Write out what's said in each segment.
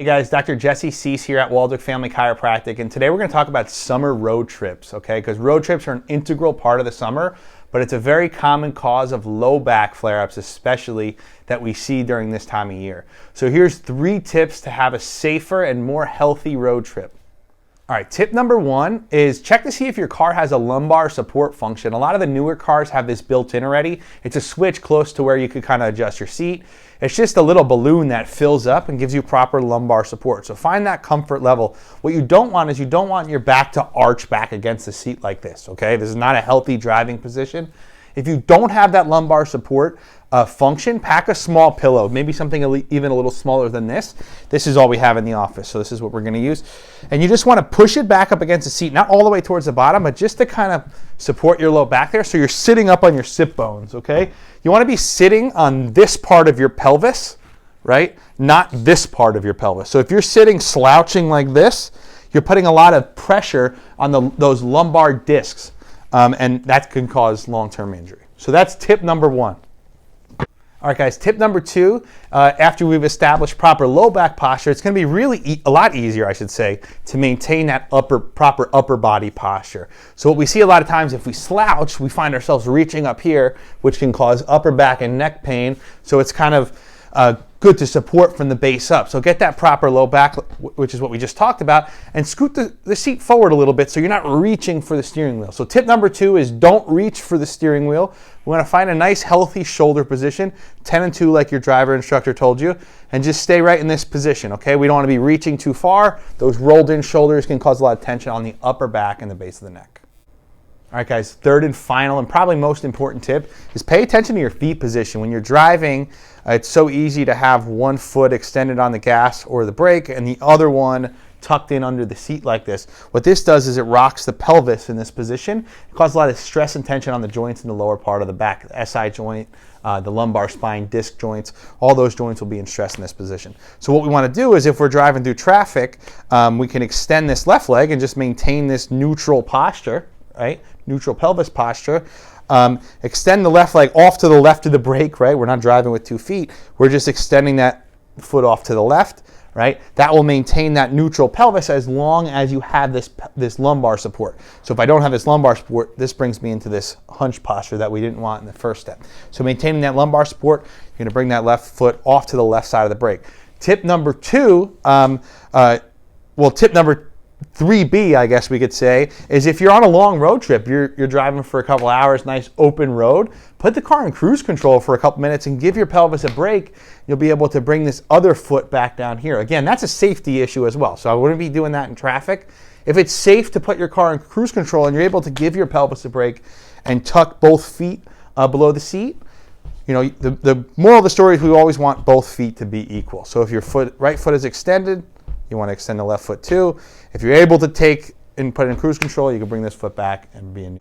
Hey guys, Dr. Jesse Cease here at Waldwick Family Chiropractic, and today we're going to talk about summer road trips, okay? Because road trips are an integral part of the summer, but it's a very common cause of low back flare-ups, especially that we see during this time of year. So here's 3 tips to have a safer and more healthy road trip. All right, tip number 1 is check to see if your car has a lumbar support function. A lot of the newer cars have this built in already. It's a switch close to where you could kind of adjust your seat. It's just a little balloon that fills up and gives you proper lumbar support. So find that comfort level. What you don't want is you don't want your back to arch back against the seat like this, okay? This is not a healthy driving position. If you don't have that lumbar support function, pack a small pillow, maybe something even a little smaller than this. This is all we have in the office, so this is what we're going to use. And you just want to push it back up against the seat, not all the way towards the bottom, but just to kind of support your low back there, so you're sitting up on your sit bones, okay? You want to be sitting on this part of your pelvis, right? Not this part of your pelvis. So if you're sitting slouching like this, you're putting a lot of pressure on those lumbar discs. And that can cause long-term injury. So that's tip number 1. All right, guys, tip number 2, after we've established proper low back posture, it's going to be really a lot easier, I should say, to maintain that proper upper body posture. So what we see a lot of times, if we slouch, we find ourselves reaching up here, which can cause upper back and neck pain. So it's kind of good to support from the base up. So get that proper low back, which is what we just talked about, and scoot the seat forward a little bit so you're not reaching for the steering wheel. So tip number 2 is don't reach for the steering wheel. We want to find a nice healthy shoulder position, 10 and 2 like your driver instructor told you, and just stay right in this position, okay? We don't want to be reaching too far. Those rolled in shoulders can cause a lot of tension on the upper back and the base of the neck. All right, guys, third and final and probably most important tip is pay attention to your feet position. When you're driving, it's so easy to have one foot extended on the gas or the brake and the other one tucked in under the seat like this. What this does is it rocks the pelvis in this position. It causes a lot of stress and tension on the joints in the lower part of the back, the SI joint, the lumbar spine, disc joints. All those joints will be in stress in this position. So what we want to do is if we're driving through traffic, we can extend this left leg and just maintain this neutral posture, right? Neutral pelvis posture. Extend the left leg off to the left of the brake, right? We're not driving with 2 feet. We're just extending that foot off to the left, right? That will maintain that neutral pelvis as long as you have this lumbar support. So if I don't have this lumbar support, this brings me into this hunch posture that we didn't want in the first step. So maintaining that lumbar support, you're going to bring that left foot off to the left side of the brake. Tip number 2, tip number 3B, I guess we could say, is if you're on a long road trip, you're driving for a couple hours, nice open road, put the car in cruise control for a couple minutes and give your pelvis a break. You'll be able to bring this other foot back down here. Again, that's a safety issue as well, so I wouldn't be doing that in traffic. If it's safe to put your car in cruise control and you're able to give your pelvis a break and tuck both feet below the seat, you know, the moral of the story is we always want both feet to be equal. So if your right foot is extended, you want to extend the left foot too. If you're able to take and put it in cruise control, you can bring this foot back and be in.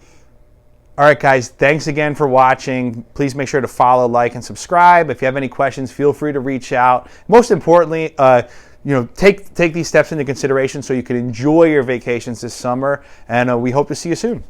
All right, guys, thanks again for watching. Please make sure to follow, like, and subscribe. If you have any questions, feel free to reach out. Most importantly, take these steps into consideration so you can enjoy your vacations this summer, and we hope to see you soon.